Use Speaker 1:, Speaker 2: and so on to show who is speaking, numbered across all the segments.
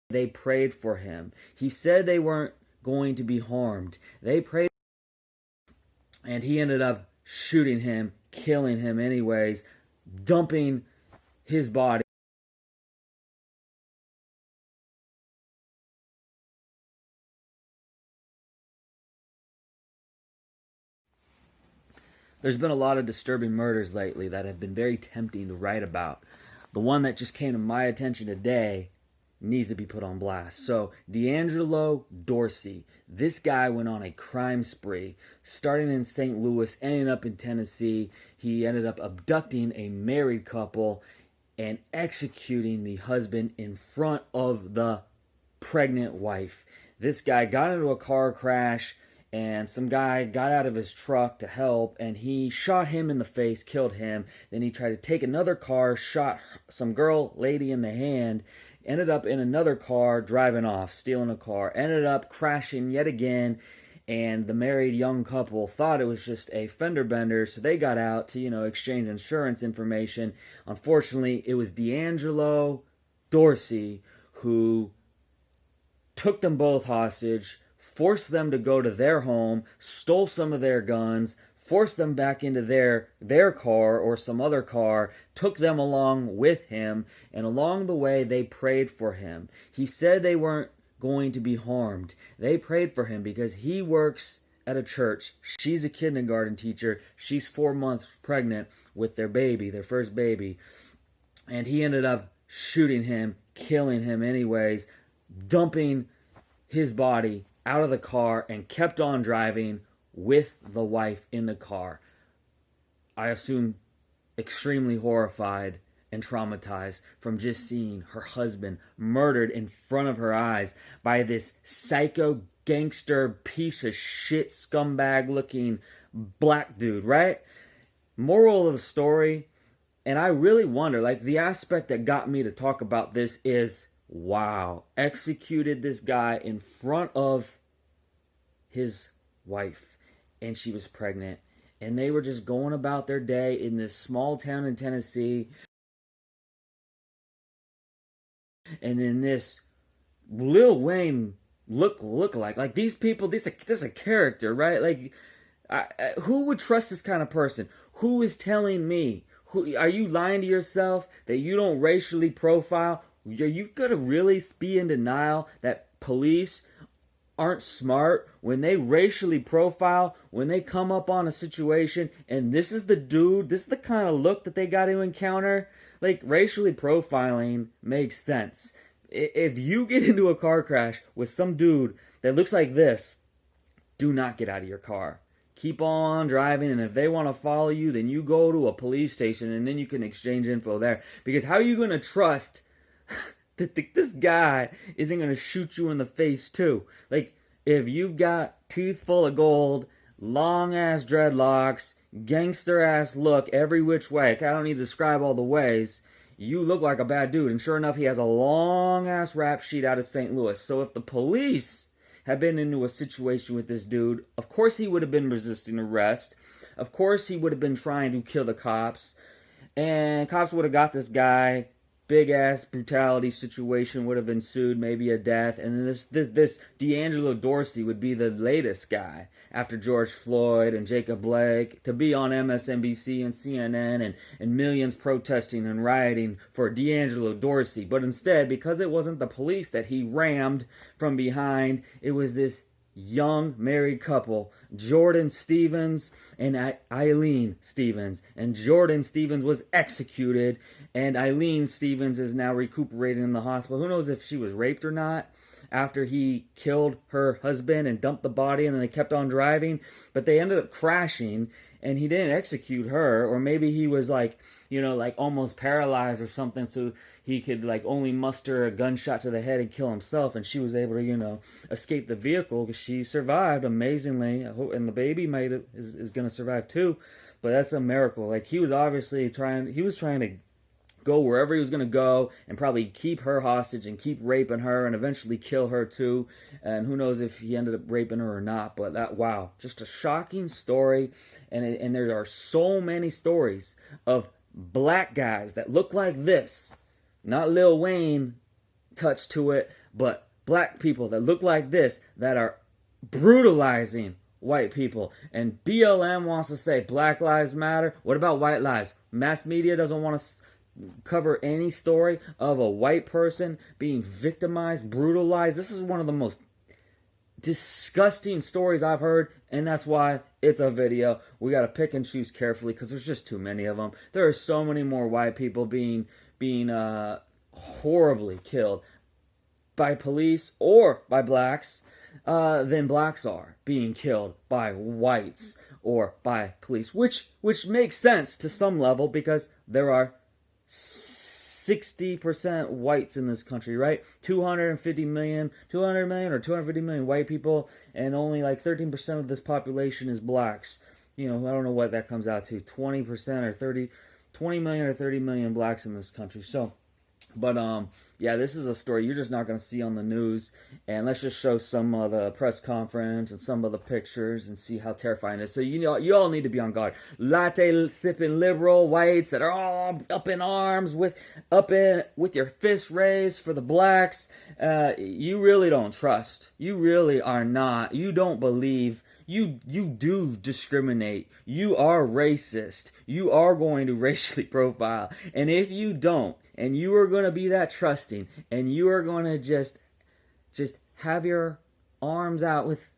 Speaker 1: They prayed for him. He said they weren't going to be harmed. They prayed, and he ended up shooting him, killing him anyways, dumping his body. There's been a lot of disturbing murders lately that have been very tempting to write about. The one that just came to my attention today needs to be put on blast. So, Dangelo Dorsey, this guy went on a crime spree, starting in St. Louis, ending up in Tennessee. He ended up abducting a married couple and executing the husband in front of the pregnant wife. This guy got into a car crash, and some guy got out of his truck to help, and he shot him in the face, killed him. Then he tried to take another car, shot some lady in the hand, ended up in another car, driving off, stealing a car, ended up crashing yet again, and the married young couple thought it was just a fender bender, so they got out to, exchange insurance information. Unfortunately, it was Dangelo Dorsey who took them both hostage, forced them to go to their home, stole some of their guns, forced them back into their car or some other car, took them along with him, and along the way they prayed for him. He said they weren't going to be harmed. They prayed for him because he works at a church. She's a kindergarten teacher. She's 4 months pregnant with their baby, their first baby. And he ended up shooting him, killing him anyways, dumping his body out of the car, and kept on driving with the wife in the car. I assume extremely horrified and traumatized from just seeing her husband murdered in front of her eyes by this psycho gangster piece of shit scumbag looking black dude, right? Moral of the story, and I really wonder, the aspect that got me to talk about this is, wow, executed this guy in front of his wife, and she was pregnant, and they were just going about their day in this small town in Tennessee, and then this Lil Wayne look-alike, like these people, this is a character, right? Who would trust this kind of person? Who is telling me? Are you lying to yourself that you don't racially profile? Are you gonna really be in denial that police aren't smart when they racially profile, when they come up on a situation, and this is the dude, this is the kind of look that they got to encounter? Racially profiling makes sense. If you get into a car crash with some dude that looks like this, do not get out of your car. Keep on driving, and if they want to follow you, then you go to a police station, and then you can exchange info there. Because how are you going to trust that this guy isn't going to shoot you in the face too? If you've got teeth full of gold, long ass dreadlocks, gangster ass look every which way, I don't need to describe all the ways, you look like a bad dude. And sure enough, he has a long ass rap sheet out of St. Louis. So if the police had been into a situation with this dude, of course he would have been resisting arrest. Of course he would have been trying to kill the cops. And cops would have got this guy. Big ass brutality situation would have ensued, maybe a death, and this Dangelo Dorsey would be the latest guy after George Floyd and Jacob Blake to be on MSNBC and CNN and millions protesting and rioting for Dangelo Dorsey. But instead, because it wasn't the police that he rammed from behind, it was this young married couple, Jordan Stevens and Aileen Stevens. And Jordan Stevens was executed, and Aileen Stevens is now recuperating in the hospital. Who knows if she was raped or not after he killed her husband and dumped the body, and then they kept on driving. But they ended up crashing, and he didn't execute her, or maybe he was almost paralyzed or something, so he could only muster a gunshot to the head and kill himself, and she was able to escape the vehicle because she survived amazingly, and the baby is going to survive too. But that's a miracle. He was obviously trying to go wherever he was going to go and probably keep her hostage and keep raping her and eventually kill her too. And who knows if he ended up raping her or not. But wow, just a shocking story. And there are so many stories of black guys that look like this. Not Lil Wayne touch to it, but black people that look like this that are brutalizing white people. And BLM wants to say Black Lives Matter. What about white lives? Mass media doesn't want to cover any story of a white person being victimized, brutalized. This is one of the most disgusting stories I've heard, and that's why it's a video. We got to pick and choose carefully because there's just too many of them. There are so many more white people being horribly killed by police or by blacks than blacks are being killed by whites or by police, which makes sense to some level because there are 60% whites in this country, right? 250 million or 250 million white people, and only like 13% of this population is blacks. You know, I don't know what that comes out to, 20% or 20 million or 30 million blacks in this country. So, but yeah, this is a story you're just not going to see on the news. And let's just show some of the press conference and some of the pictures and see how terrifying it is. So you know, you all need to be on guard. Latte sipping liberal whites that are all up in arms with your fists raised for the blacks. You really don't trust. You really are not. You don't believe. You do discriminate. You are racist. You are going to racially profile. And if you don't, and you are going to be that trusting, and you are going to just have your arms out with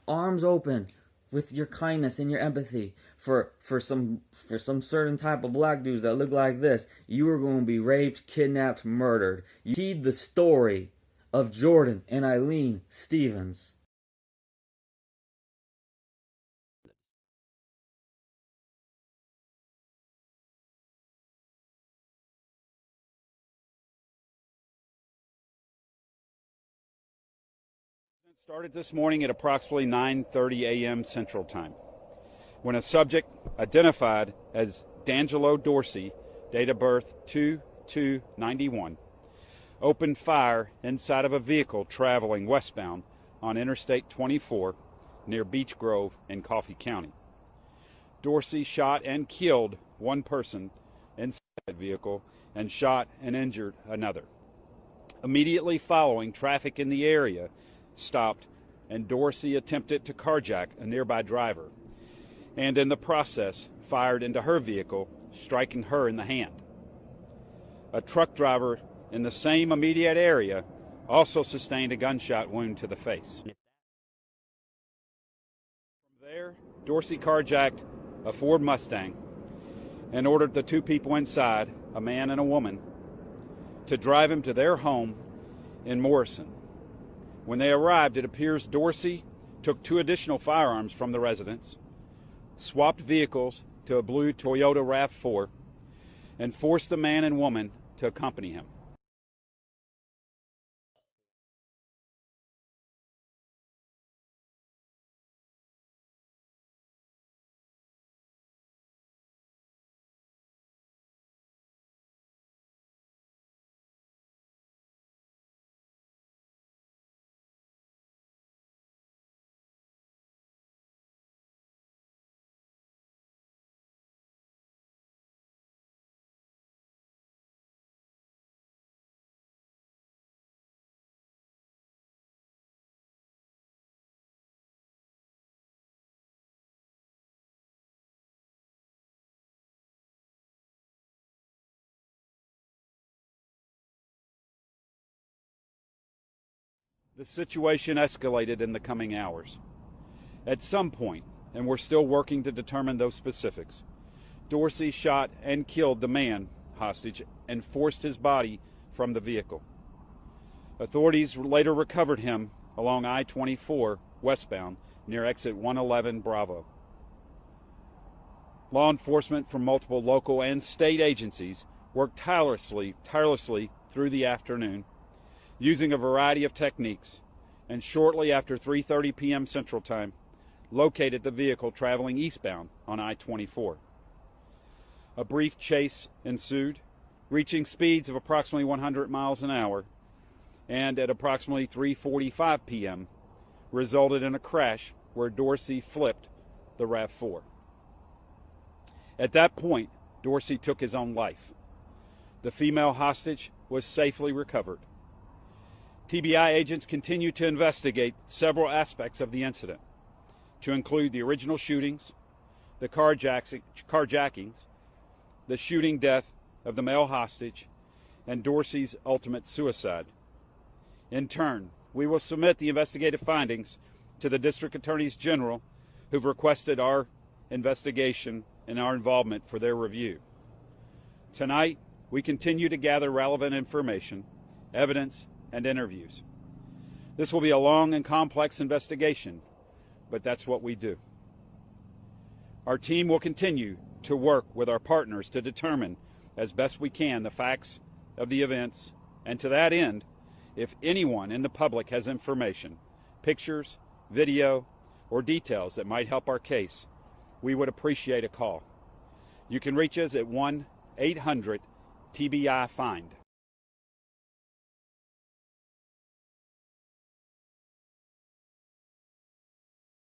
Speaker 1: arms open with your kindness and your empathy for some certain type of black dudes that look like this, you are going to be raped, kidnapped, murdered. You heed the story of Jordan and Aileen Stevens.
Speaker 2: It started this morning at approximately 9:30 a.m. Central Time, when a subject identified as Dangelo Dorsey, date of birth 2/2/91, opened fire inside of a vehicle traveling westbound on Interstate 24 near Beech Grove in Coffee County. Dorsey shot and killed one person inside the vehicle and shot and injured another. Immediately following, traffic in the area stopped, and Dorsey attempted to carjack a nearby driver, and in the process fired into her vehicle, striking her in the hand. A truck driver in the same immediate area also sustained a gunshot wound to the face. From there, Dorsey carjacked a Ford Mustang and ordered the two people inside, a man and a woman, to drive him to their home in Morrison. When they arrived, it appears Dorsey took two additional firearms from the residence, swapped vehicles to a blue Toyota RAV4, and forced the man and woman to accompany him. The situation escalated in the coming hours. At some point, and we're still working to determine those specifics, Dorsey shot and killed the man hostage and forced his body from the vehicle. Authorities later recovered him along I-24 westbound near exit 111 Bravo. Law enforcement from multiple local and state agencies worked tirelessly through the afternoon, using a variety of techniques, and shortly after 3:30 p.m. Central Time, located the vehicle traveling eastbound on I-24. A brief chase ensued, reaching speeds of approximately 100 miles an hour, and at approximately 3:45 p.m. resulted in a crash where Dorsey flipped the RAV4. At that point, Dorsey took his own life. The female hostage was safely recovered. TBI agents continue to investigate several aspects of the incident, to include the original shootings, the carjackings, the shooting death of the male hostage, and Dorsey's ultimate suicide. In turn, we will submit the investigative findings to the District Attorneys General who've requested our investigation and our involvement for their review. Tonight, we continue to gather relevant information, evidence, and interviews. This will be a long and complex investigation, but that's what we do. Our team will continue to work with our partners to determine as best we can the facts of the events, and to that end, if anyone in the public has information, pictures, video, or details that might help our case, we would appreciate a call. You can reach us at 1-800-TBI-FIND.